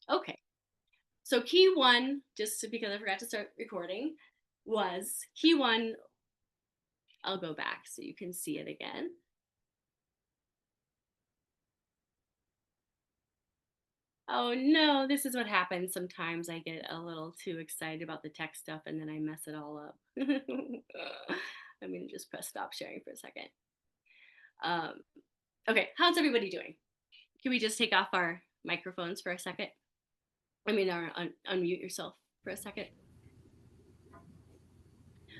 Okay. So key one, just because I forgot to start recording, was key one. I'll go back so you can see it again. Oh no, this is what happens. Sometimes I get a little too excited about the tech stuff and then I mess it all up. I'm gonna just press stop sharing for a second. Um, okay, how's everybody doing? Can we just take off our microphones for a second? I mean, unmute yourself for a second.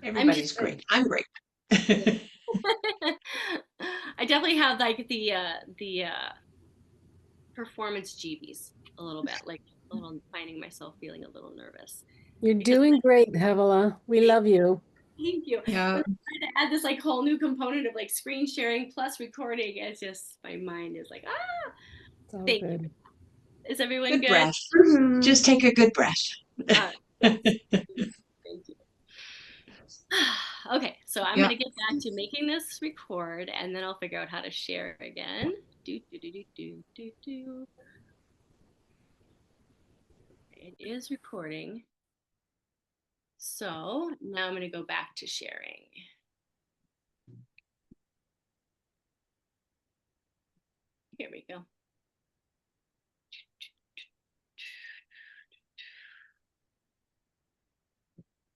I'm Everybody's great. I'm great. I definitely have like the performance jeebies a little bit, like a little finding myself feeling a little nervous You're because doing great, Havalah. We love you. thank you. Yeah. When I try to add this like whole new component of like screen sharing plus recording, it's just my mind is like, ah, It's all thank you. good. Is everyone Good good? breath. Just take a good breath. Yes. Thank you. Okay, so I'm Yeah. gonna get back to making this record and then I'll figure out how to share again. Do, do, do, do, do, do, do. It is recording. So now I'm gonna go back to sharing. Here we go.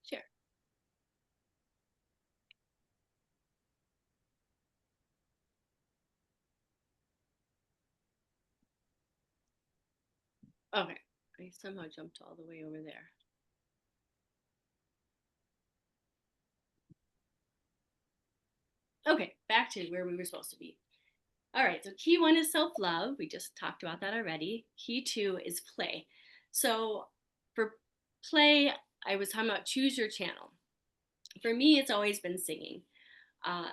Share. Okay, I somehow jumped all the way over there. Okay, back to where we were supposed to be. All right, so key one is self love. We just talked about that already. Key two is play. So for play, I was talking about choose your channel. For me, it's always been singing. Uh,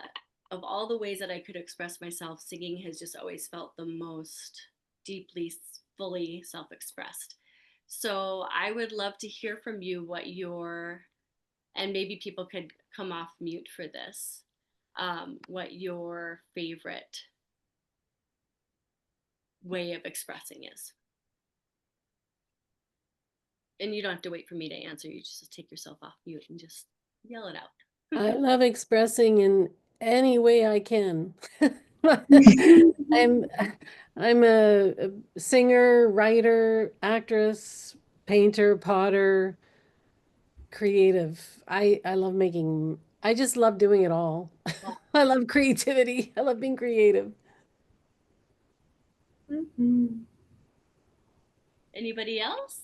of all the ways that I could express myself, singing has just always felt the most deeply, fully self expressed. So I would love to hear from you what your, and maybe people could come off mute for this, what your favorite way of expressing is. And you don't have to wait for me to answer. You just take yourself off mute and just yell it out. I love expressing in any way I can. I'm I'm a singer, writer, actress, painter, potter, creative. I love making, I just love doing it all. I love creativity. I love being creative. Mhm. Anybody else?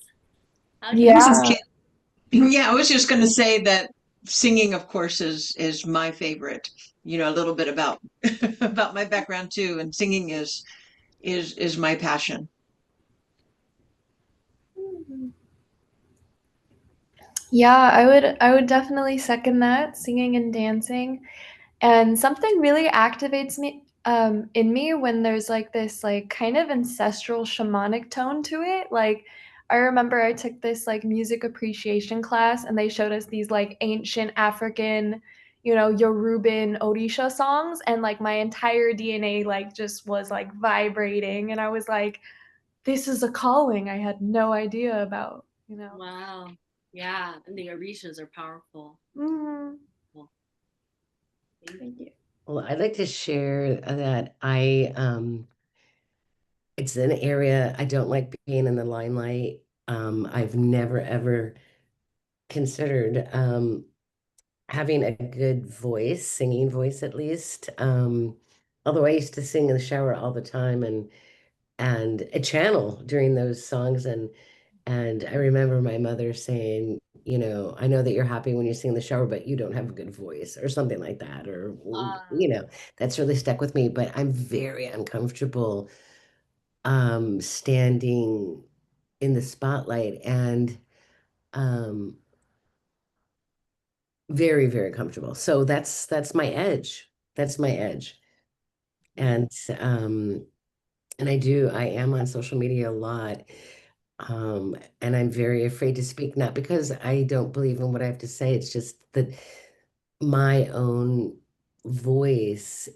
How do you? This is Yeah. Kit. Yeah, I was just going to say that singing, of course, is my favorite. You know, a little bit about about my background too, and singing is my passion. Mhm. Yeah, I would definitely second that, singing and dancing. And something really activates me in me when there's like this like kind of ancestral shamanic tone to it. Like I remember I took this like music appreciation class and they showed us these like ancient African, Yoruban Odisha songs and like my entire DNA like just was like vibrating and I was like, this is a calling I had no idea about. Wow. Yeah, and the orishas are powerful. Mhm. Well, thank Thank you. Well, I'd like to share that it's an area I don't like being in the limelight. I've never ever considered having a good voice, singing voice at least. Although I used to sing in the shower all the time and a channel during those songs and I remember my mother saying, I know that you're happy when you sing in the shower, but you don't have a good voice or something like that. Or, that's really stuck with me. But I'm very uncomfortable standing in the spotlight and um, very, very comfortable. So that's my edge. That's my edge. And um, and I am on social media a lot. And I'm very afraid to speak, not because I don't believe in what I have to say. It's just that my own voice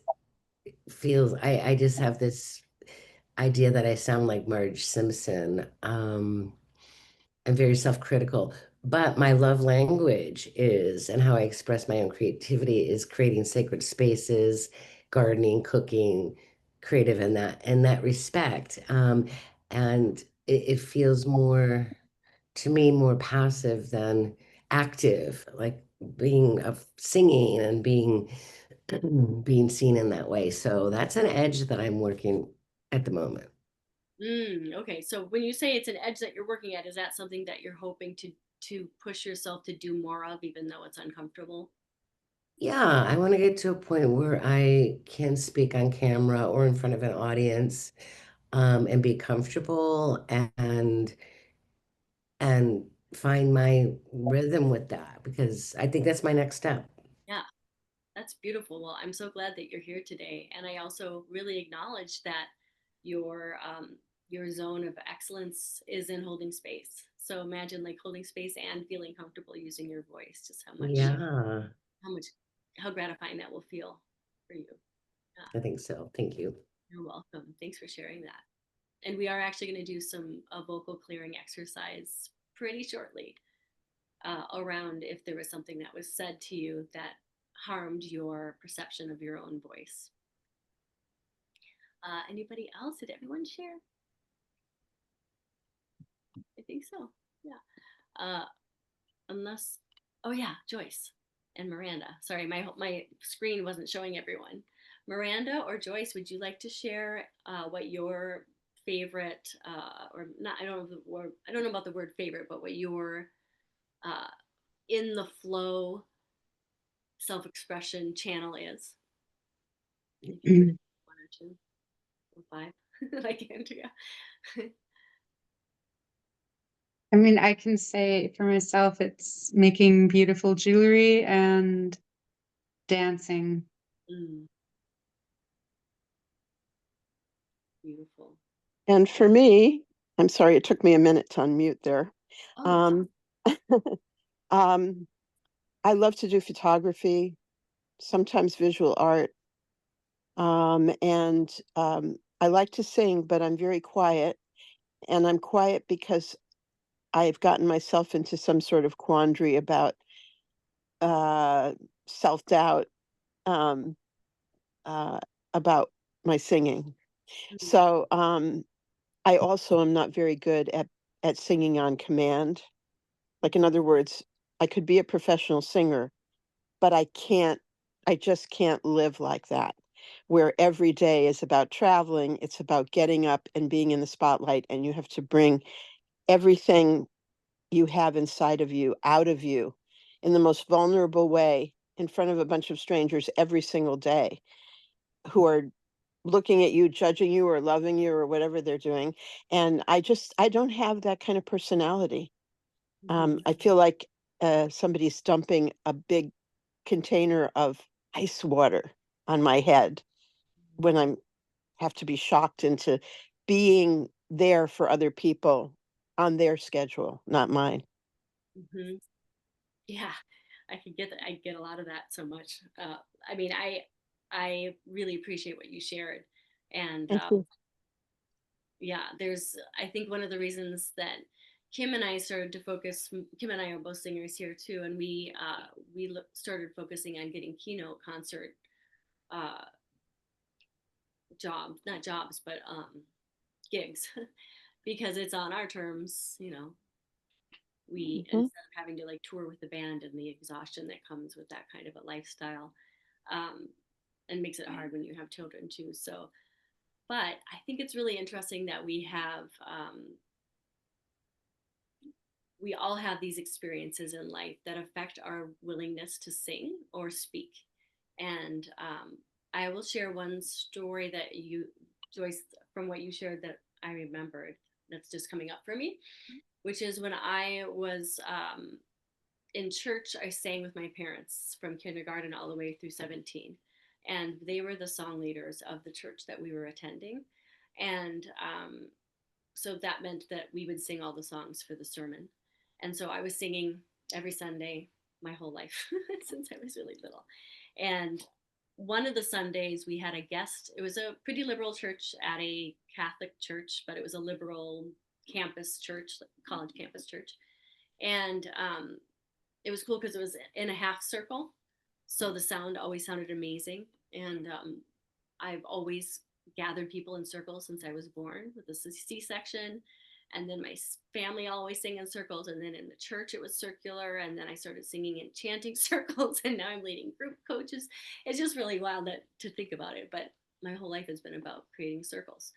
feels I just have this idea that I sound like Marge Simpson. I'm very self-critical, but my love language is, and how I express my own creativity is creating sacred spaces, gardening, cooking, creative in that respect. And it feels more to me more passive than active, like being of singing and being being seen in that way. So that's an edge that I'm working at the moment. Okay, so when you say it's an edge that you're working at, is that something that you're hoping to push yourself to do more of, even though it's uncomfortable? Yeah, I want to get to a point where I can speak on camera or in front of an audience, and be comfortable and find my rhythm with that because I think that's my next step. Yeah, that's beautiful. Well, I'm so glad that you're here today, and I also really acknowledge that your zone of excellence is in holding space. So imagine like holding space and feeling comfortable using your voice. Just Yeah, how much, how gratifying that will feel for you. Yeah, I think so. Thank you. you're welcome. Thanks for sharing that. And we are actually going to do some a vocal clearing exercise pretty shortly around if there was something that was said to you that harmed your perception of your own voice. Anybody else? Did everyone share? I think so. Yeah. Uh, unless, oh yeah, Joyce and Miranda. Sorry, my screen wasn't showing everyone. Miranda or Joyce, would you like to share what your favorite or not? I don't know the word. I don't know about the word favorite, but what your uh, in the flow self-expression channel is. If you would, one or two or five, like Andrea. I mean, I can say for myself, it's making beautiful jewelry and dancing. Mm, beautiful. And for me, I'm sorry, it took me a minute to unmute there. Oh, Um, um, I love to do photography, sometimes visual art. And I like to sing, but I'm very quiet. And I'm quiet because I've gotten myself into some sort of quandary about uh, self-doubt, um, uh, about my singing. mm, So I also am not very good at singing on command. Like, in other words, I could be a professional singer, but I just can't live like that, where every day is about traveling. It's about getting up and being in the spotlight, and you have to bring everything you have inside of you out of you in the most vulnerable way in front of a bunch of strangers every single day who are looking at you, judging you, or loving you, or whatever they're doing. And I don't have that kind of personality. mhm, I feel like somebody's dumping a big container of ice water on my head when I'm have to be shocked into being there for other people on their schedule, not mine. mhm. Yeah, I could get that. I get a lot of that so much. I mean, I really appreciate what you shared, and Thank you. yeah, there's. I think one of the reasons that Kim and I started to focus. Kim and I are both singers here too, and we started focusing on getting keynote concert uh, jobs, not jobs, but gigs, because it's on our terms. You know, we instead Mhm. of having to like tour with the band and the exhaustion that comes with that kind of a lifestyle, um, and makes it hard when you have children too. So, but I think it's really interesting that we all have these experiences in life that affect our willingness to sing or speak. And I will share one story that you, Joyce, from what you shared that I remembered that's just coming up for me, which is when I was in church, I sang with my parents from kindergarten all the way through 17. And they were the song leaders of the church that we were attending. And so that meant that we would sing all the songs for the sermon. And so I was singing every Sunday my whole life since I was really little. And one of the Sundays we had a guest. It was a pretty liberal church at a Catholic church, but it was a liberal campus church, college campus church. And it was cool because it was in a half circle. So the sound always sounded amazing. And I've always gathered people in circles since I was born with the C-section. And then my family always sang in circles. And then in the church, it was circular. And then I started singing in chanting circles. And now I'm leading group coaches. It's just really wild to think about it. But my whole life has been about creating circles.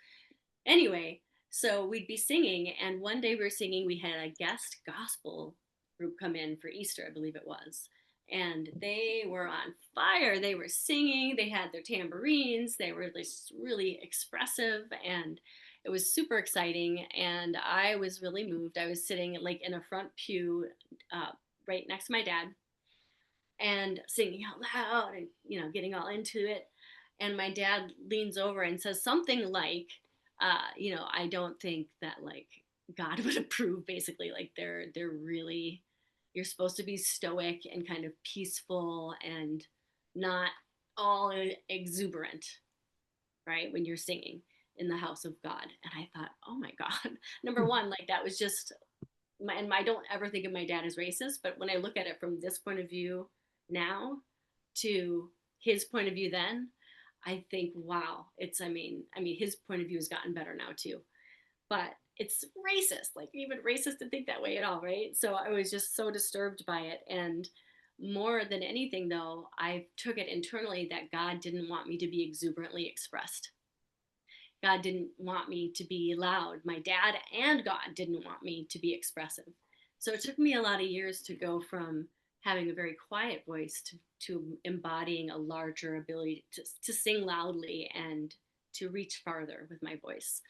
Anyway, so we'd be singing. And one day we were singing, we had a guest gospel group come in for Easter, I believe it was. And they were on fire. They were singing, they had their tambourines, they were just really expressive, and it was super exciting. And I was really moved. I was sitting like in a front pew right next to my dad and singing out loud and, getting all into it. And my dad leans over and says something like, I don't think that like God would approve, basically. Like they're really, you're supposed to be stoic and kind of peaceful and not all exuberant, right? When you're singing in the house of God. And I thought, oh my God, number one, like that was just and I don't ever think of my dad as racist, but when I look at it from this point of view now to his point of view then, I think, wow, his point of view has gotten better now too, but it's racist, like even racist to think that way at all, right? So I was just so disturbed by it. And more than anything though, I took it internally that God didn't want me to be exuberantly expressed. God didn't want me to be loud. My dad and God didn't want me to be expressive. So it took me a lot of years to go from having a very quiet voice to embodying a larger ability to sing loudly and to reach farther with my voice.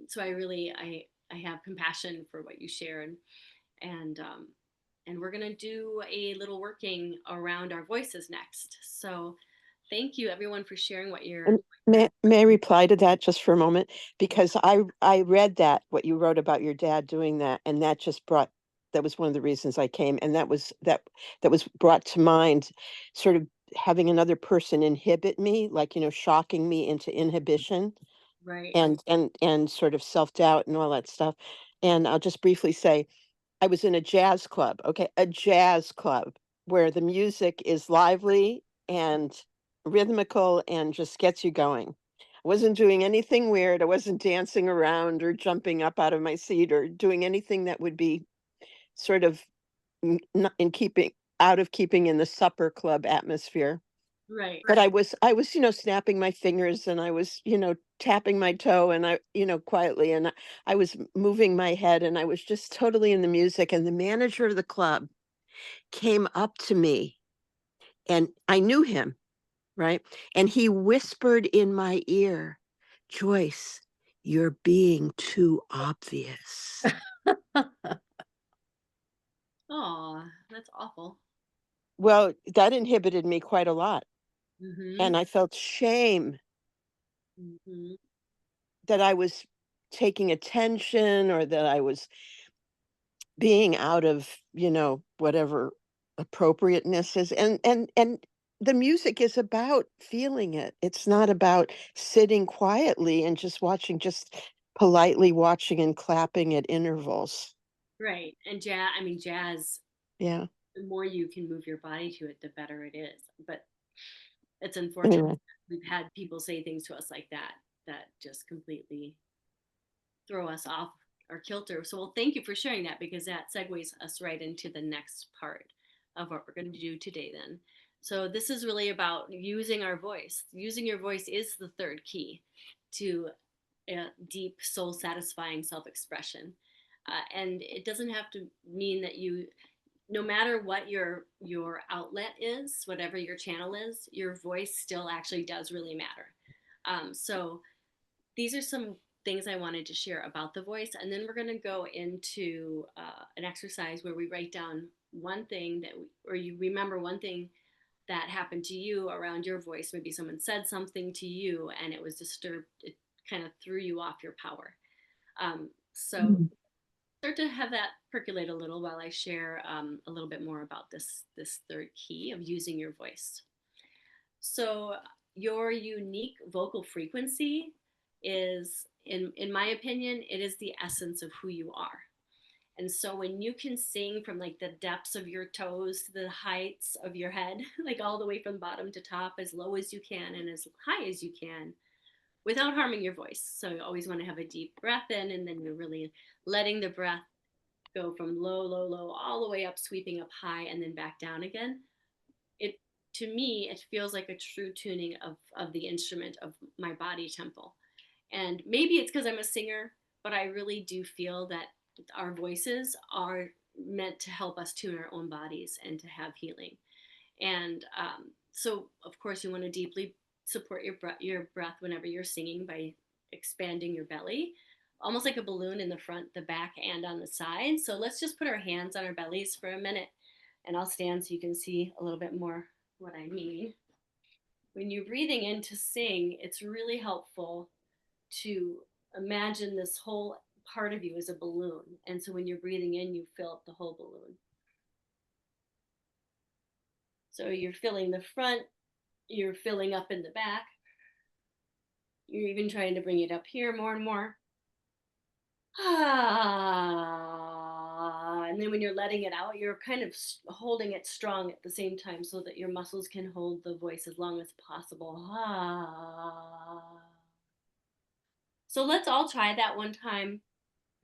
So I have compassion for what you share, and we're gonna do a little working around our voices next. So thank you everyone for sharing what you're. And may I reply to that just for a moment? Because I read that, what you wrote about your dad doing that, and that just brought, that was one of the reasons I came, and that was brought to mind, sort of having another person inhibit me, like, shocking me into inhibition Right. and sort of self-doubt and all that stuff. And I'll just briefly say, I was in a jazz club, okay, a jazz club where the music is lively and rhythmical and just gets you going. I wasn't doing anything weird. I wasn't dancing around or jumping up out of my seat or doing anything that would be sort of not in keeping, out of keeping in the supper club atmosphere. Right. But I was, snapping my fingers and I was, tapping my toe and I, quietly, and I was moving my head and I was just totally in the music. And the manager of the club came up to me and I knew him, right? And he whispered in my ear, Joyce, you're being too obvious. Oh, that's awful. Well, that inhibited me quite a lot. Mm-hmm. And I felt shame Mm-hmm. that I was taking attention or that I was being out of, whatever appropriateness is. And the music is about feeling it. It's not about sitting quietly and just politely watching and clapping at intervals. Right. And jazz, Yeah. the more you can move your body to it, the better it is. But it's unfortunate. Anyway. We've had people say things to us like that just completely throw us off our kilter. So, well, thank you for sharing that, because that segues us right into the next part of what we're going to do today then. So this is really about using our voice. Using your voice is the third key to deep, soul satisfying self-expression. And it doesn't have to mean that no matter what your outlet is, whatever your channel is, your voice still actually does really matter. So these are some things I wanted to share about the voice, and then we're going to go into an exercise where we write down one thing or you remember one thing that happened to you around your voice. Maybe someone said something to you and it was disturbed. It kind of threw you off your power. So start to have that percolate a little while I share a little bit more about this third key of using your voice. So your unique vocal frequency is, in my opinion, it is the essence of who you are. And so when you can sing from like the depths of your toes to the heights of your head, like all the way from bottom to top, as low as you can and as high as you can, without harming your voice. So you always want to have a deep breath in, and then you're really letting the breath go from low, low, low, all the way up, sweeping up high, and then back down again. It, to me, it feels like a true tuning of the instrument of my body tempo. And maybe it's because I'm a singer, but I really do feel that our voices are meant to help us tune our own bodies and to have healing. And so, of course, you want to deeply support your breath whenever you're singing by expanding your belly, almost like a balloon in the front, the back, and on the side. So let's just put our hands on our bellies for a minute, and I'll stand so you can see a little bit more what I mean. When you're breathing in to sing, it's really helpful to imagine this whole part of you as a balloon. And so when you're breathing in, you fill up the whole balloon. So you're filling the front, you're filling up in the back. You're even trying to bring it up here more and more. And then when you're letting it out, you're kind of holding it strong at the same time so that your muscles can hold the voice as long as possible. So let's all try that one time.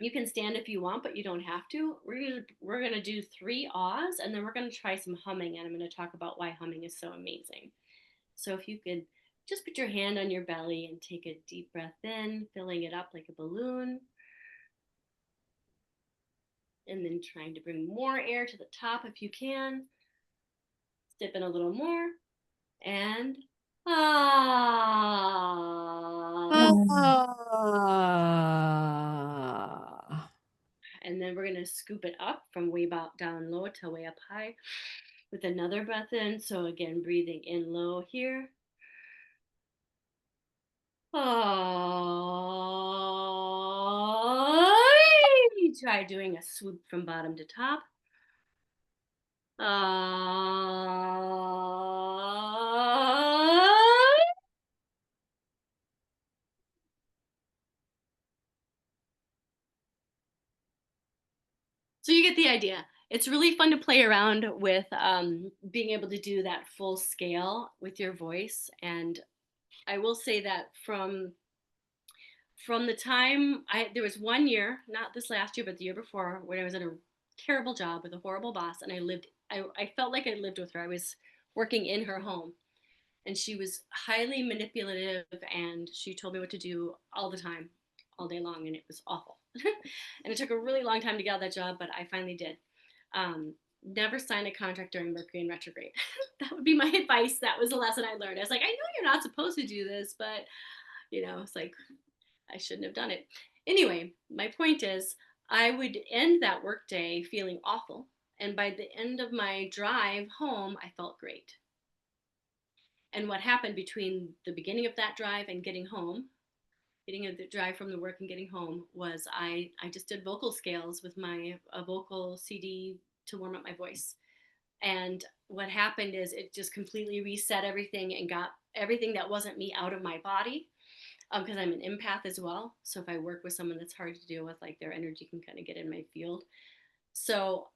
You can stand if you want, but you don't have to. We're gonna do 3 ahs, and then we're gonna try some humming, and I'm gonna talk about why humming is so amazing. So if you could just put your hand on your belly and take a deep breath in, filling it up like a balloon. And then trying to bring more air to the top if you can. Step in a little more. And and then we're gonna scoop it up from way down low to way up high with another breath in. So again, breathing in low here. Try doing a swoop from bottom to top. So you get the idea. It's really fun to play around with being able to do that full scale with your voice. And I will say that from the time there was 1 year, not this last year, but the year before, when I was at a terrible job with a horrible boss, and I felt like I lived with her. I was working in her home, and she was highly manipulative, and she told me what to do all the time, all day long, and it was awful. And it took a really long time to get out of that job, but I finally did. Never sign a contract during Mercury in retrograde. That would be my advice. That was the lesson I learned. I was like, I know you're not supposed to do this, but it's like I shouldn't have done it. Anyway, my point is, I would end that workday feeling awful, and by the end of my drive home, I felt great. And what happened between the beginning of that drive and getting the drive from the work and getting home, was I just did vocal scales with my vocal CD to warm up my voice. And what happened is it just completely reset everything and got everything that wasn't me out of my body. Because I'm an empath as well. So if I work with someone that's hard to deal with, like, their energy can kind of get in my field. So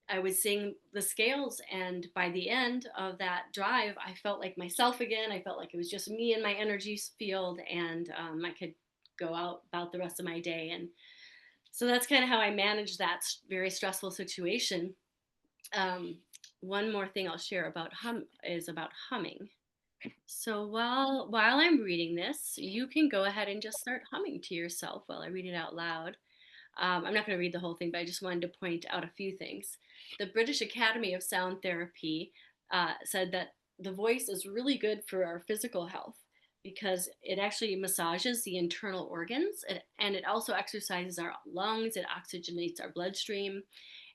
I would sing the scales, and by the end of that drive, I felt like myself again. I felt like it was just me and my energy field, and I could go out about the rest of my day. And so that's kind of how I managed that very stressful situation. One more thing I'll share about humming. So while I'm reading this, you can go ahead and just start humming to yourself while I read it out loud. I'm not going to read the whole thing, but I just wanted to point out a few things. The British Academy of Sound Therapy said that the voice is really good for our physical health because it actually massages the internal organs, and it also exercises our lungs, it oxygenates our bloodstream,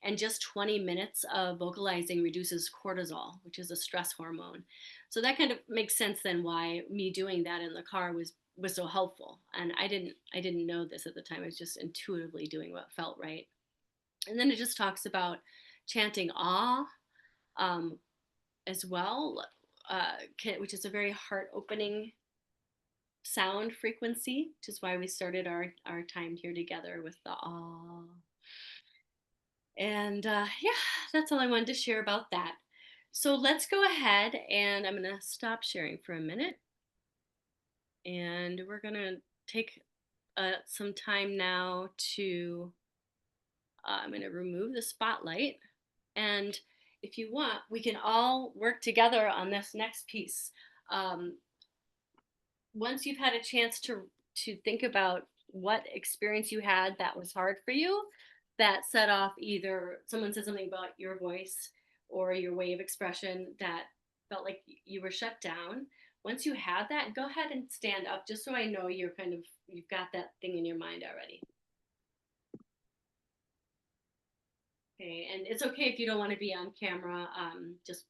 and just 20 minutes of vocalizing reduces cortisol, which is a stress hormone. So that kind of makes sense then why me doing that in the car was so helpful. And I didn't know this at the time. I was just intuitively doing what felt right. And then it just talks about chanting ah as well. which is a very heart-opening sound frequency, which is why we started our time here together with the ah. And yeah, that's all I wanted to share about that. So let's go ahead, and I'm going to stop sharing for a minute. And we're going to take some time now to, I'm going to remove the spotlight. And if you want, we can all work together on this next piece. Once you've had a chance to think about what experience you had that was hard for you, that set off either someone said something about your voice or your way of expression that felt like you were shut down. Once you have that, go ahead and stand up, just so I know you've got that thing in your mind already. Okay, and it's okay if you don't want to be on camera. Just,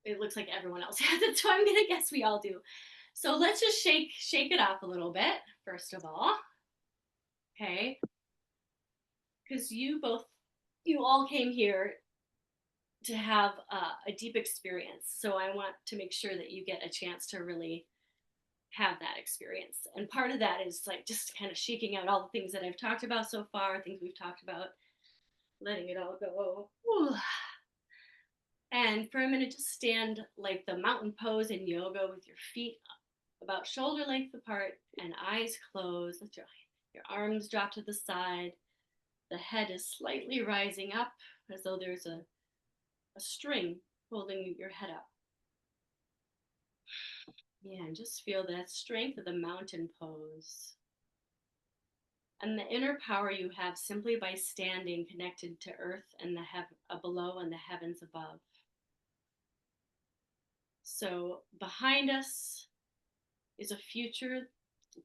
it looks like everyone else has it, so I'm gonna guess we all do. So let's just shake it off a little bit, first of all. Okay, because you all came here to have a deep experience. So I want to make sure that you get a chance to really have that experience. And part of that is like just kind of shaking out all the things that I've talked about so far, things we've talked about, letting it all go. Whew. And for a minute, just stand like the mountain pose in yoga with your feet about shoulder length apart and eyes closed. Let your arms drop to the side. The head is slightly rising up as though there's a string holding your head up. Yeah, and just feel that strength of the mountain pose. And the inner power you have simply by standing connected to earth and the below and the heavens above. So behind us is a future,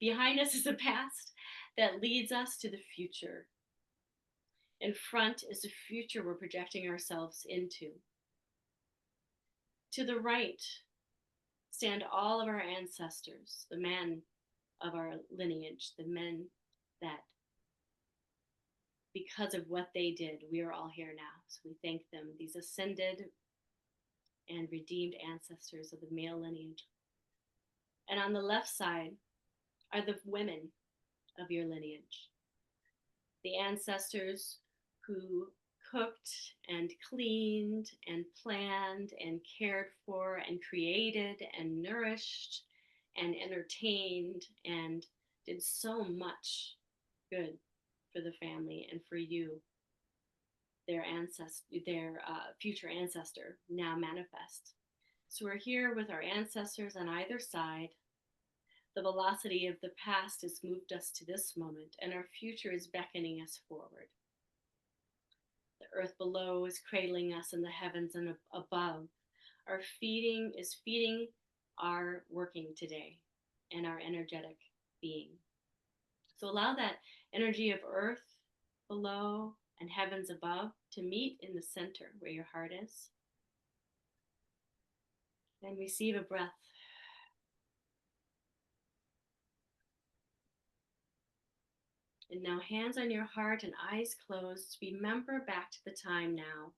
behind us is a past that leads us to the future. In front is the future we're projecting ourselves into. To the right stand all of our ancestors, the men of our lineage, the men that, because of what they did, we are all here now. So we thank them, these ascended and redeemed ancestors of the male lineage. And on the left side are the women of your lineage, the ancestors who cooked and cleaned and planned and cared for and created and nourished and entertained and did so much good for the family and for you, their future ancestor, now manifest. So we're here with our ancestors on either side. The velocity of the past has moved us to this moment, and our future is beckoning us forward. The earth below is cradling us, and the heavens and above are feeding our working today and our energetic being. So allow that energy of earth below and heavens above to meet in the center where your heart is. And receive a breath. And now hands on your heart and eyes closed. Remember back to the time now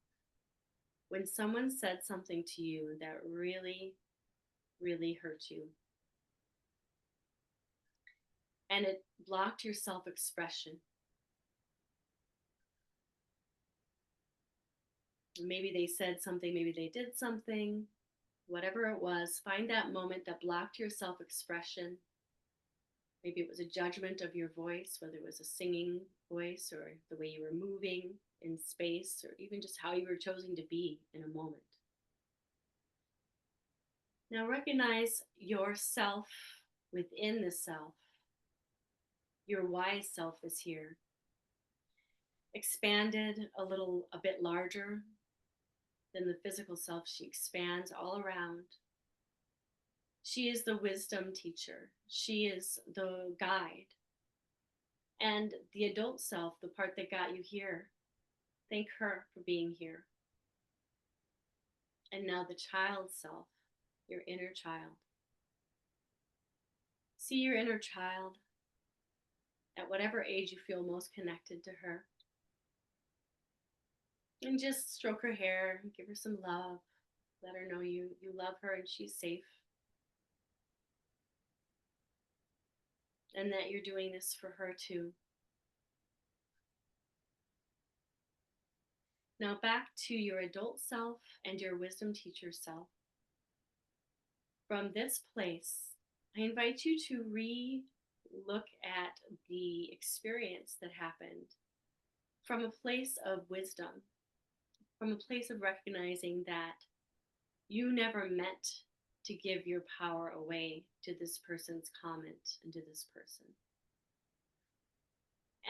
when someone said something to you that really, really hurt you. And it blocked your self-expression. Maybe they said something, maybe they did something, whatever it was, find that moment that blocked your self-expression. Maybe it was a judgment of your voice, whether it was a singing voice or the way you were moving in space, or even just how you were choosing to be in a moment. Now recognize yourself within the self. Your wise self is here. Expanded a bit larger than the physical self. She expands all around. She is the wisdom teacher. She is the guide. And the adult self, the part that got you here, thank her for being here. And now the child self, your inner child. See your inner child at whatever age you feel most connected to her. And just stroke her hair, give her some love. Let her know you love her and she's safe. And that you're doing this for her too. Now back to your adult self and your wisdom teacher self. From this place, I invite you to re-look at the experience that happened from a place of wisdom, from a place of recognizing that you never meant to give your power away to this person's comment and to this person.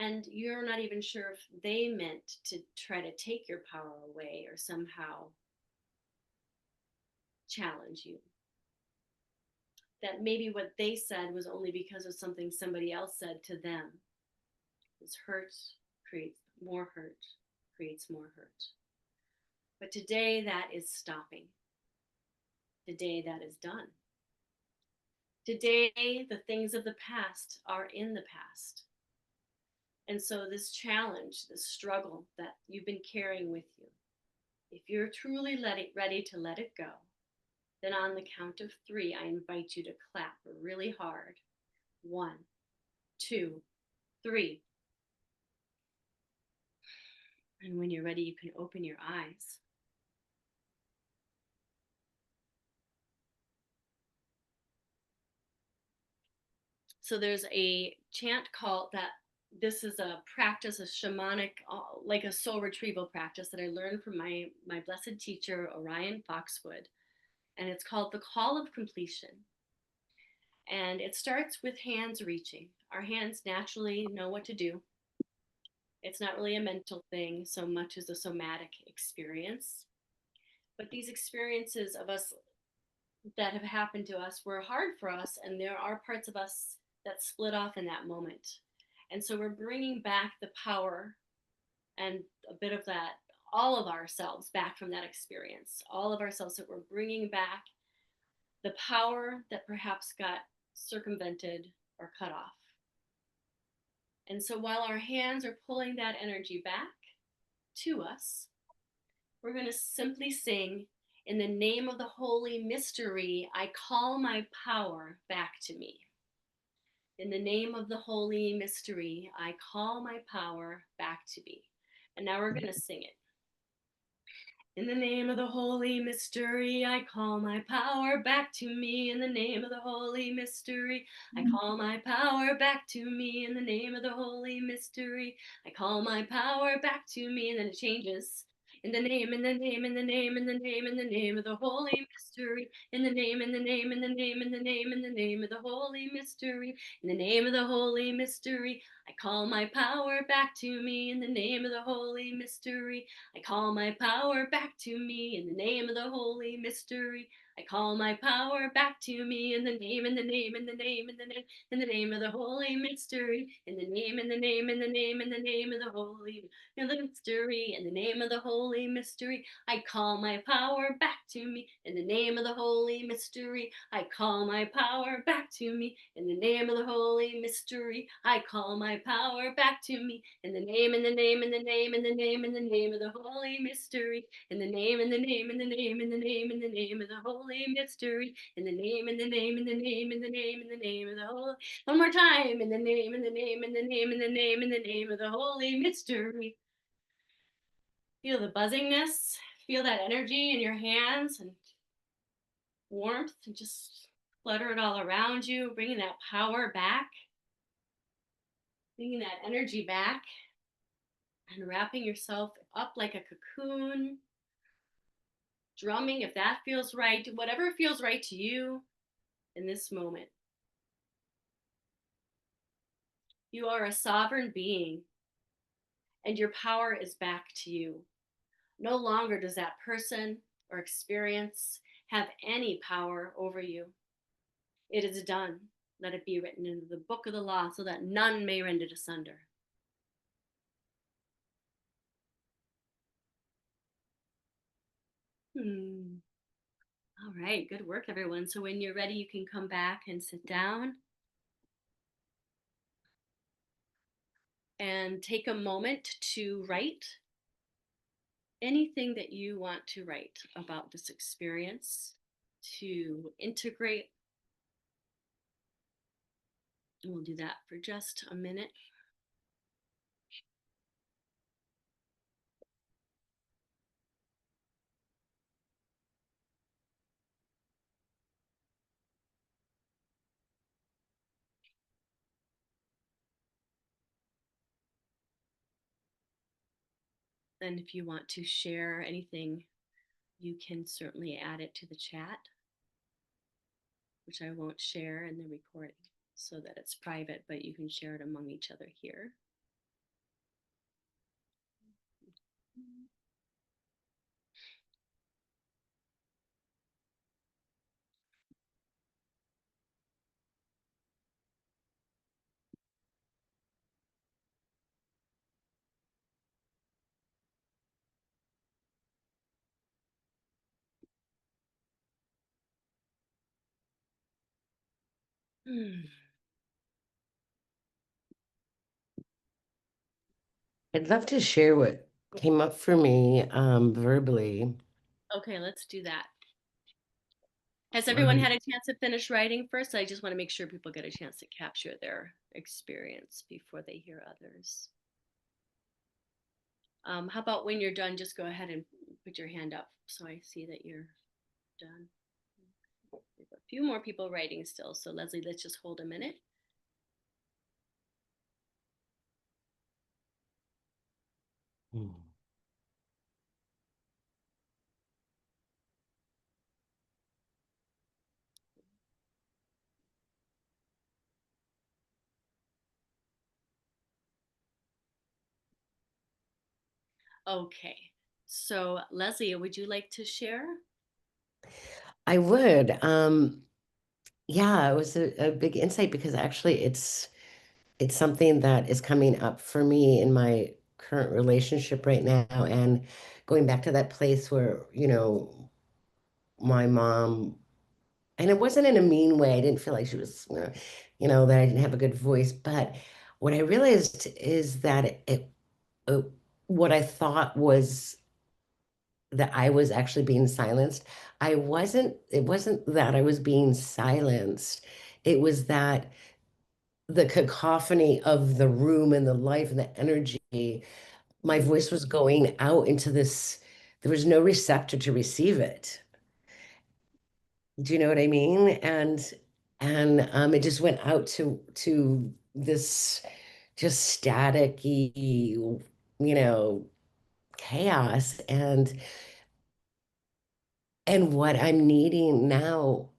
And you're not even sure if they meant to try to take your power away or somehow challenge you. That maybe what they said was only because of something somebody else said to them. This hurt creates more hurt, creates more hurt. But today that is stopping. Today that is done. Today the things of the past are in the past. And so this challenge, this struggle that you've been carrying with you, if you're truly ready to let it go, then on the count of 3, I invite you to clap really hard. 1, 2, 3. And when you're ready, you can open your eyes. So there's a chant called that. This is a practice, a shamanic, like a soul retrieval practice that I learned from my blessed teacher, Orion Foxwood. And it's called the Call of Completion. And it starts with hands reaching. Our hands naturally know what to do. It's not really a mental thing so much as a somatic experience. But these experiences of us that have happened to us were hard for us, and there are parts of us that split off in that moment. And so we're bringing back the power and a bit of that, all of ourselves back from that experience, all of ourselves that we're bringing back the power that perhaps got circumvented or cut off. And so while our hands are pulling that energy back to us, we're going to simply sing, in the name of the holy mystery, I call my power back to me. In the name of the holy mystery, I call my power back to me. And now we're going to sing it. In the name of the holy mystery, I call my power back to me. In the name of the holy mystery, I call my power back to me. In the name of the holy mystery, I call my power back to me. And then it changes. In the name, in the name, in the name, in the name, in the name of the holy mystery. In the name, in the name, in the name, in the name, in the name of the holy mystery. In the name of the holy mystery, I call my power back to me. In the name of the holy mystery, I call my power back to me. In the name of the holy mystery, I call my power back to me. In the name, in the name, in the name, in the name, in the name of the holy mystery. In the name, in the name, in the name, in the name of the holy mystery. In the name of the holy mystery, I call my power back to me. In the name of the holy mystery, I call my power back to me. In the name of the holy mystery, I call my power back to me. In the name, in the name, in the name, in the name, in the name of the holy mystery. In the name, in the name, in the name, in the name, in the name of the holy mystery. In the name, in the name, in the name, in the name, in the name of the holy. One more time. In the name, in the name, in the name, in the name, in the name of the holy mystery. Feel the buzzingness. Feel that energy in your hands and warmth, and just flutter it all around you, bringing that power back, bringing that energy back, and wrapping yourself up like a cocoon, drumming if that feels right, whatever feels right to you in this moment. You are a sovereign being, and your power is back to you. No longer does that person or experience have any power over you. It is done. Let it be written into the book of the law so that none may rend it asunder. All right, good work, everyone. So when you're ready, you can come back and sit down and take a moment to write anything that you want to write about this experience to integrate. And we'll do that for just a minute. And if you want to share anything, you can certainly add it to the chat, which I won't share in the recording so that it's private, but you can share it among each other here. I'd love to share what came up for me verbally. Okay, let's do that. Has everyone Um, had a chance to finish writing first? I just want to make sure people get a chance to capture their experience before they hear others. How about when you're done, just go ahead and put your hand up so I see that you're done. We have a few more people writing still, so Leslie, let's just hold a minute. hmm. Okay, so Leslie, would you like to share? I would. Yeah, it was a big insight because actually it's something that is coming up for me in my current relationship right now, and going back to that place where, my mom, and it wasn't in a mean way. I didn't feel like she was, that I didn't have a good voice, but what I realized is that uh, what I thought was that I was actually being silenced. It wasn't that I was being silenced. It was that the cacophony of the room and the life and the energy, my voice was going out into this, there was no receptor to receive it. Do you know what I mean? And it just went out to this just staticky, chaos. And what I'm needing now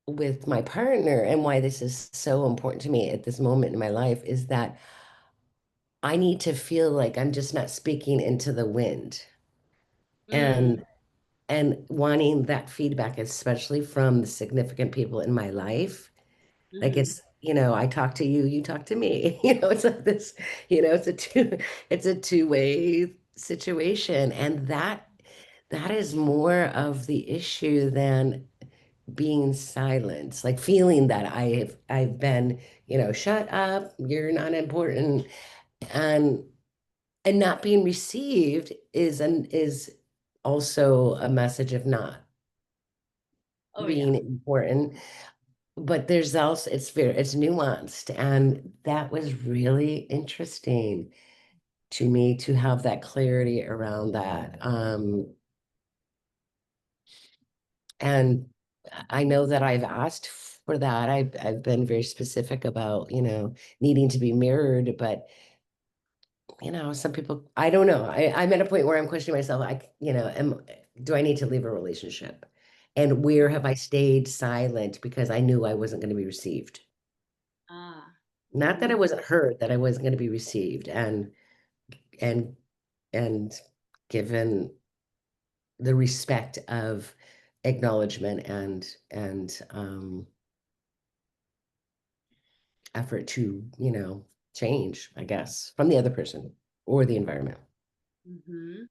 with my partner, and why this is so important to me at this moment in my life, is that I need to feel like I'm just not speaking into the wind, Mm, and wanting that feedback, especially from the significant people in my life. Like mhm. it's, I talk to you, you talk to me. It's like this, it's a two-way situation. And that is more of the issue than being silent, like feeling that I've been, shut up, you're not important. And not being received is also a message of not Oh yeah. being important. But there's also, it's nuanced, and that was really interesting to me to have that clarity around that. And I know that I've asked for that. I've been very specific about, needing to be mirrored, but some people, I don't know. I'm at a point where I'm questioning myself. Do I need to leave a relationship? And where have I stayed silent because I knew I wasn't going to be received? Ah. Not that Mhm. I wasn't heard, that I wasn't going to be received and and given the respect of acknowledgement and effort to, change, I guess, from the other person or the environment. Mhm.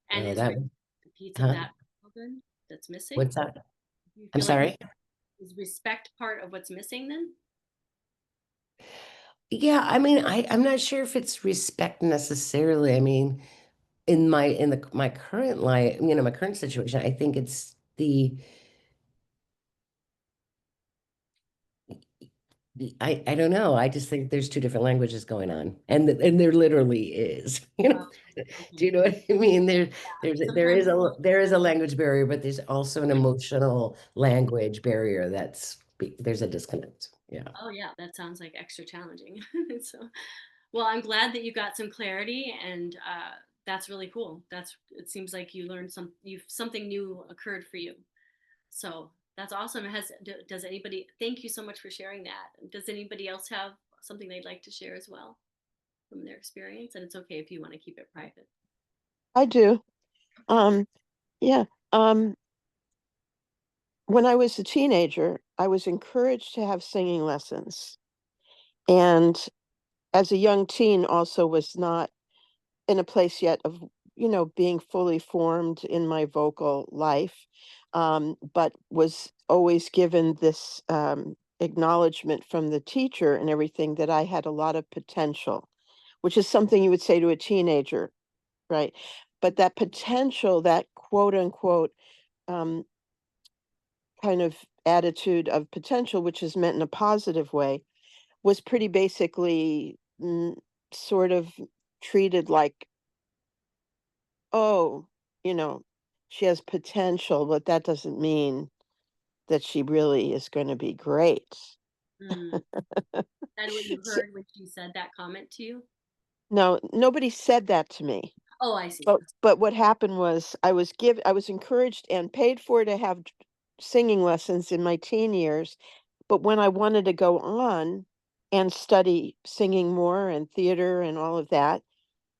And So is that, a piece of huh? that then that's missing? What's that? Do you I'm feel like sorry. is respect part of what's missing then? Yeah, I mean, I'm not sure if it's respect necessarily. I mean, in my current life, my current situation, I think it's I don't know. I just think there's two different languages going on, and there literally is. Oh, Do you know what I mean? There is a language barrier, but there's also an emotional language barrier there's a disconnect. Yeah. Oh yeah, that sounds like extra challenging. So, well, I'm glad that you got some clarity, and that's really cool. It seems like you learned something new occurred for you. So that's awesome. Does anybody? Thank you so much for sharing that. Does anybody else have something they'd like to share as well from their experience? And it's okay if you want to keep it private. I do. Yeah. When I was a teenager, I was encouraged to have singing lessons. And as a young teen, also was not in a place yet of, being fully formed in my vocal life, but was always given this acknowledgement from the teacher and everything that I had a lot of potential, which is something you would say to a teenager, right? But that potential, that quote unquote, um, kind of attitude of potential, which is meant in a positive way, was pretty basically sort of treated like, oh, you know, she has potential, but that doesn't mean that she really is going to be great. Mm. That what you So, heard when she said that comment to you? no, nobody said that to me. Oh, I see. But what happened was I was encouraged and paid for to have singing lessons in my teen years. But when I wanted to go on and study singing more and theater and all of that,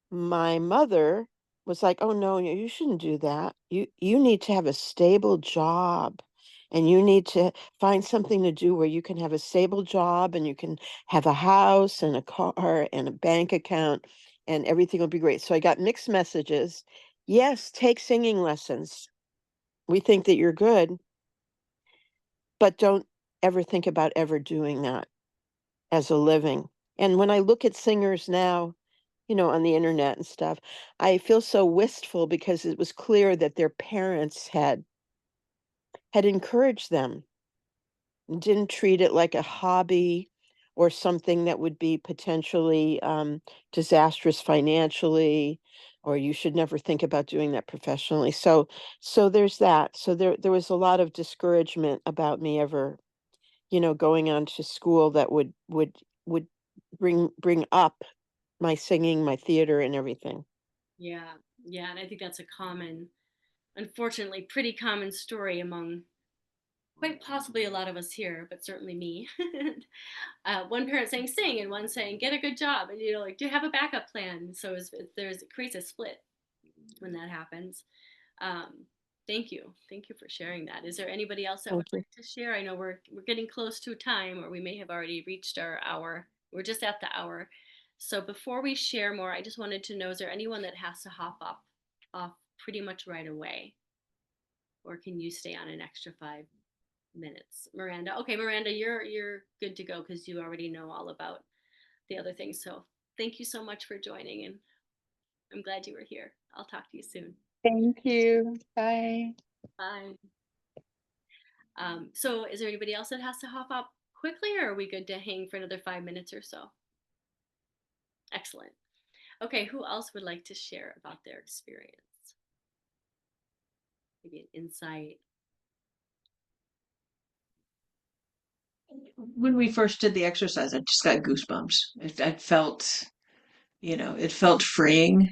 my mother was like, "Oh no, you shouldn't do that. You need to have a stable job, and you need to find something to do where you can have a stable job and you can have a house and a car and a bank account and everything will be great." So I got mixed messages. Yes, take singing lessons. We think that you're good, but don't ever think about ever doing that as a living. And when I look at singers now, on the internet and stuff, I feel so wistful because it was clear that their parents had encouraged them and didn't treat it like a hobby or something that would be potentially disastrous financially, or you should never think about doing that professionally. So there's that. So there was a lot of discouragement about me ever, going on to school that would bring up my singing, my theater, and everything. Yeah, yeah, and I think that's unfortunately, pretty common story among quite possibly a lot of us here, but certainly me. One parent saying sing, and one saying get a good job, and like, do you have a backup plan? So it creates a split when that happens. Um, thank you for sharing that. Is there anybody else that would Thank you. like to share? I know we're getting close to time, or we may have already reached our hour. We're just at the hour. So before we share more, I just wanted to know: is there anyone that has to hop off pretty much right away, or can you stay on an extra 5 minutes? Miranda. Okay, Miranda, you're good to go because you already know all about the other things. So thank you so much for joining, and I'm glad you were here. I'll talk to you soon. Thank you. Bye. Bye. So is there anybody else that has to hop up quickly, or are we good to hang for another 5 minutes or so? Excellent. Okay, who else would like to share about their experience? Maybe an insight. When we first did the exercise, I just got goosebumps. I felt, it felt freeing.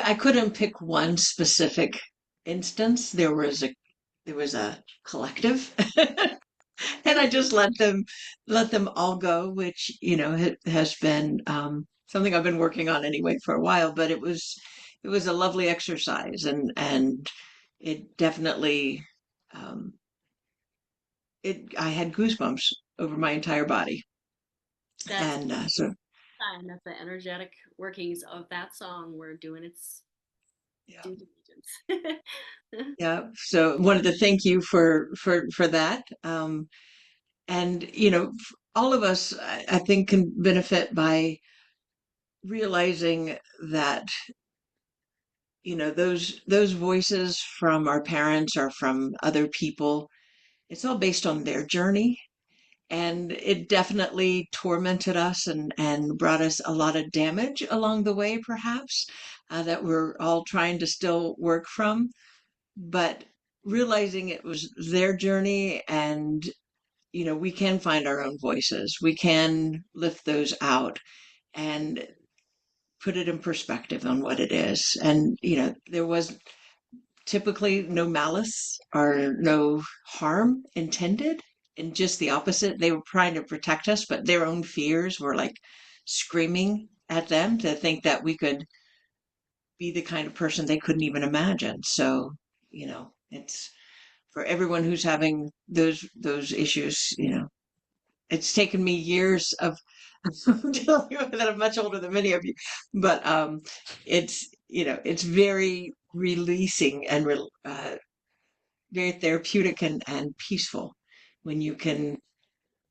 I couldn't pick one specific instance. There was a collective, and I just let them all go, which has been something I've been working on anyway for a while. But it was a lovely exercise, and it definitely um, it I had goosebumps over my entire body, That's and so fine. That's the energetic workings of that song. We're doing its yeah. due diligence. Yeah, so wanted to thank you for that. And all of us, I think, can benefit by realizing that those voices from our parents or from other people, it's all based on their journey. And it definitely tormented us and brought us a lot of damage along the way, perhaps, that we're all trying to still work from. But realizing it was their journey, and we can find our own voices, we can lift those out and put it in perspective on what it is. And there was typically no malice or no harm intended, and just the opposite. They were trying to protect us, but their own fears were like screaming at them to think that we could be the kind of person they couldn't even imagine. So, it's for everyone who's having those issues. It's taken me years of dealing with it. I'm much older than many of you, but it's very releasing and very therapeutic and peaceful when you can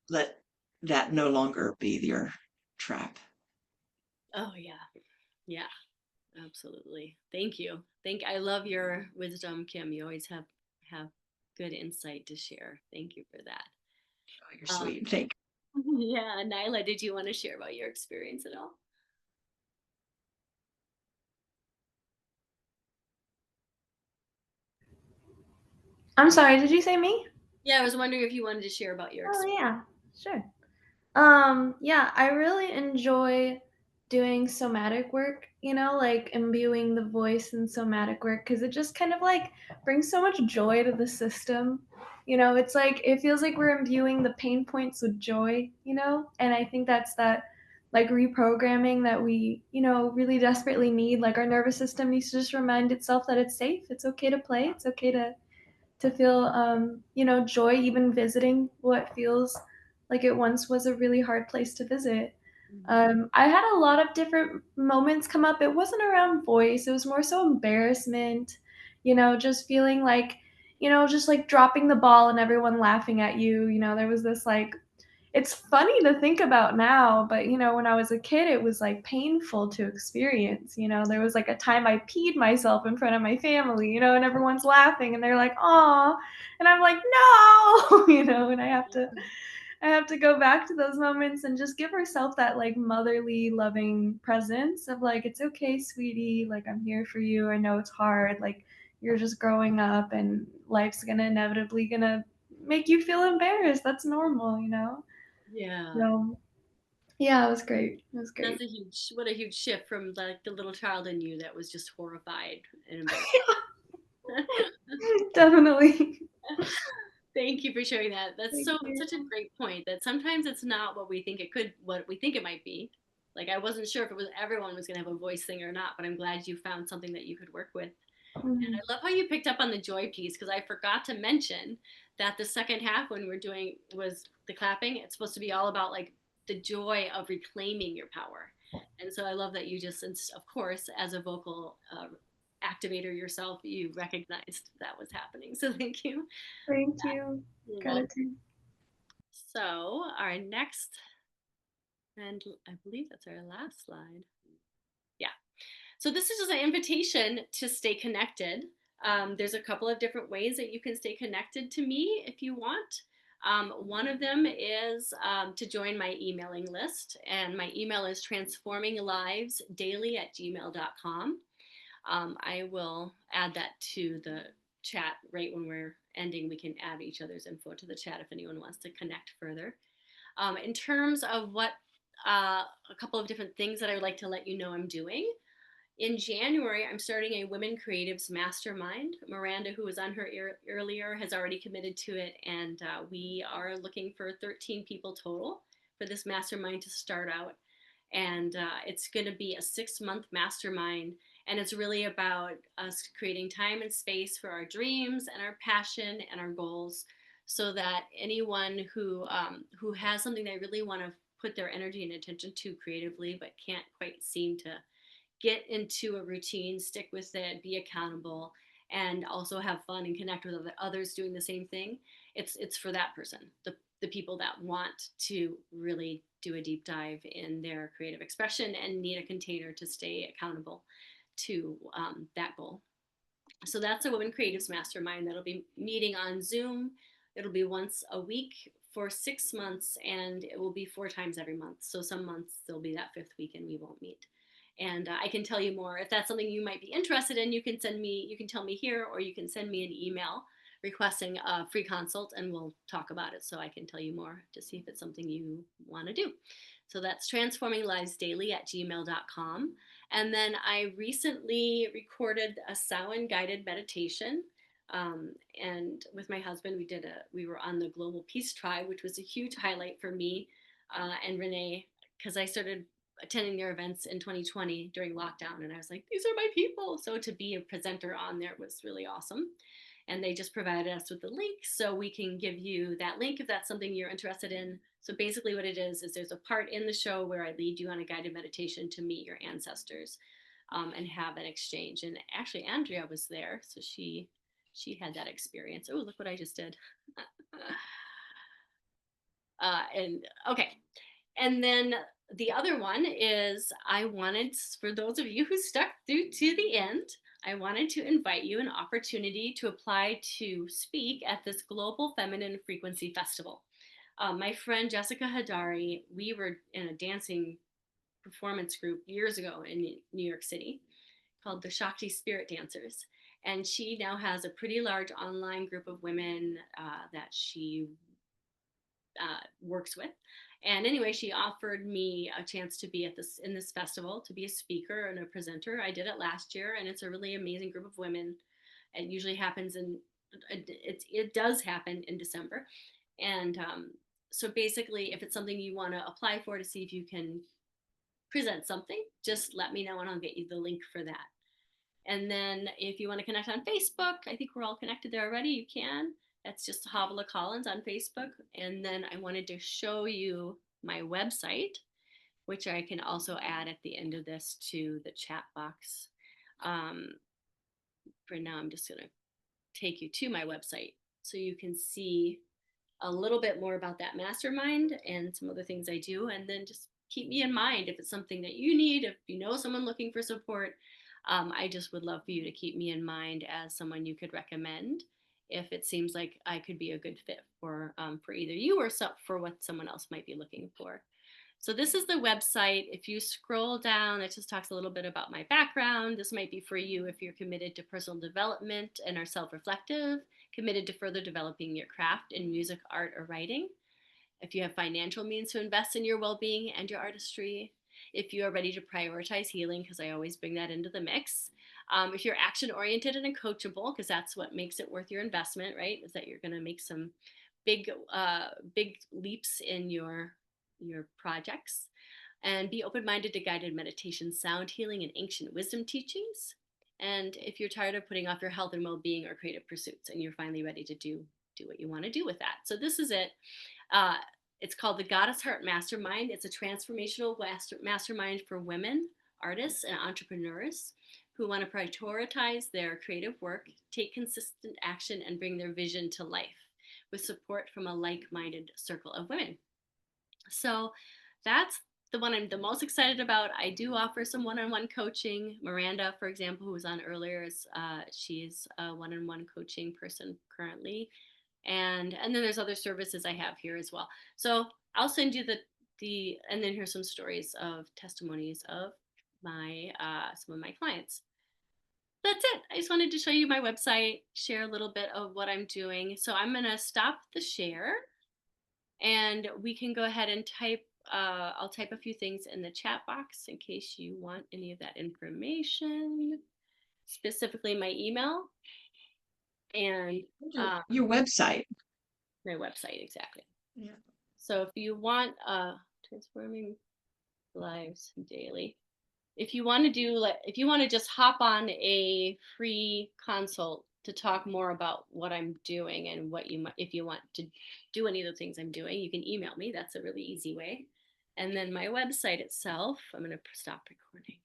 let that no longer be your trap. Oh yeah. Yeah, absolutely. Thank you. I love your wisdom, Kim. You always have good insight to share. Thank you for that. Oh, you're sweet. Thank Yeah, Nyla, did you want to share about your experience at all? I'm sorry, did you say me? Yeah, I was wondering if you wanted to share about your Oh experience. yeah, sure. Yeah, I really enjoy doing somatic work, like imbuing the voice in somatic work because it just kind of like brings so much joy to the system. It's like it feels like we're imbuing the pain points with joy, and I think that's that like reprogramming that we, really desperately need. Like our nervous system needs to just remind itself that it's safe, it's okay to play, it's okay to feel joy even visiting what feels like it once was a really hard place to visit. I had a lot of different moments come up. It wasn't around voice, it was more so embarrassment, just feeling like, just like dropping the ball and everyone laughing at you. There was this like, it's funny to think about now, but when I was a kid, it was like painful to experience. There was like a time I peed myself in front of my family, and everyone's laughing and they're like, "Aw," and I'm like, "No," and I have to go back to those moments and just give herself that like motherly, loving presence of like, "It's okay, sweetie. Like I'm here for you. I know it's hard. Like you're just growing up, and life's inevitably gonna make you feel embarrassed. That's normal." Yeah. So yeah, it was great. It was That's great. what a huge shift from like the little child in you that was just horrified and embarrassed. Definitely. Thank you for sharing that. That's Thank you. such a great point that sometimes it's not what we think it might be. Like I wasn't sure if everyone was going to have a voice thing or not, but I'm glad you found something that you could work with. And Mhm. I love how you picked up on the joy piece because I forgot to mention that the second half when we're doing was the clapping, it's supposed to be all about like the joy of reclaiming your power. And so I love that you just, of course, as a vocal activator yourself, you recognized that was happening. So thank you. Thank you. You're welcome. Gratitude. So our next, and I believe that's our last slide. Yeah. So this is just an invitation to stay connected. There's a couple of different ways that you can stay connected to me if you want. One of them is to join my emailing list, and my email is transforminglivesdaily@gmail.com. I will add that to the chat right when we're ending. We can add each other's info to the chat if anyone wants to connect further. In terms of what a couple of different things that I would like to let you know I'm doing. In January, I'm starting a Women Creatives Mastermind. Miranda, who was on her earlier, has already committed to it, and we are looking for 13 people total for this mastermind to start out. And it's going to be a 6-month mastermind, and it's really about us creating time and space for our dreams and our passion and our goals, so that anyone who has something they really want to put their energy and attention to creatively, but can't quite seem to get into a routine, stick with it, be accountable, and also have fun and connect with others doing the same thing. It's for that person, the people that want to really do a deep dive in their creative expression and need a container to stay accountable to that goal. So that's a Women Creatives Mastermind that'll be meeting on Zoom. It'll be once a week for 6 months, and it will be 4 times every month. So some months there'll be that 5th week and we won't meet. And I can tell you more. If that's something you might be interested in, you can tell me here, or you can send me an email requesting a free consult, and we'll talk about it so I can tell you more to see if it's something you want to do. So that's transforminglives.daily@gmail.com. And then I recently recorded a Samhain guided meditation. And with my husband, we were on the Global Peace Tribe, which was a huge highlight for me and Renee, because I started attending their events in 2020 during lockdown, and I was like, these are my people. So to be a presenter on there was really awesome. And they just provided us with the link, so we can give you that link if that's something you're interested in. So basically what it is there's a part in the show where I lead you on a guided meditation to meet your ancestors and have an exchange. And actually Andrea was there, so she had that experience. Oh, look what I just did. And okay. And then the other one is I wanted, for those of you who stuck through to the end, I wanted to invite you an opportunity to apply to speak at this Global Feminine Frequency Festival. My friend Jessica Hadari, we were in a dancing performance group years ago in New York City called the Shakti Spirit Dancers. And she now has a pretty large online group of women that she works with. And anyway, she offered me a chance to be in this festival, to be a speaker and a presenter. I did it last year, and it's a really amazing group of women. It usually happens it does happen in December. And so basically, if it's something you want to apply for to see if you can present something, just let me know and I'll get you the link for that. And then if you want to connect on Facebook, I think we're all connected there already. You can. That's just Havalah Collins on Facebook. And then I wanted to show you my website, which I can also add at the end of this to the chat box. For now, I'm just going to take you to my website so you can see a little bit more about that mastermind and some other things I do. And then just keep me in mind if it's something that you need, if you know someone looking for support. I just would love for you to keep me in mind as someone you could recommend if it seems like I could be a good fit for either you or for what someone else might be looking for. So this is the website. If you scroll down, it just talks a little bit about my background. This might be for you if you're committed to personal development and are self-reflective, committed to further developing your craft in music, art, or writing. If you have financial means to invest in your well-being and your artistry. If you are ready to prioritize healing, because I always bring that into the mix. If you're action-oriented and coachable, because that's what makes it worth your investment, right? Is that you're going to make some big leaps in your projects. And be open-minded to guided meditation, sound healing, and ancient wisdom teachings. And if you're tired of putting off your health and well-being or creative pursuits, and you're finally ready to do what you want to do with that. So this is it. It's called the Goddess Heart Mastermind. It's a transformational mastermind for women, artists, and entrepreneurs who want to prioritize their creative work, take consistent action, and bring their vision to life with support from a like-minded circle of women. So that's the one I'm the most excited about. I do offer some one-on-one coaching. Miranda, for example, who was on earlier, she's a one-on-one coaching person currently. And then there's other services I have here as well. So I'll send you and then here's some stories of testimonies of my some of my clients. That's it. I just wanted to show you my website, share a little bit of what I'm doing. So I'm gonna stop the share, and we can go ahead and type. I'll type a few things in the chat box in case you want any of that information, specifically my email. And your website. My website, exactly. Yeah. So if you want Transforming Lives Daily, if you want to just hop on a free consult to talk more about what I'm doing and if you want to do any of the things I'm doing, you can email me. That's a really easy way. And then my website itself, I'm going to stop recording.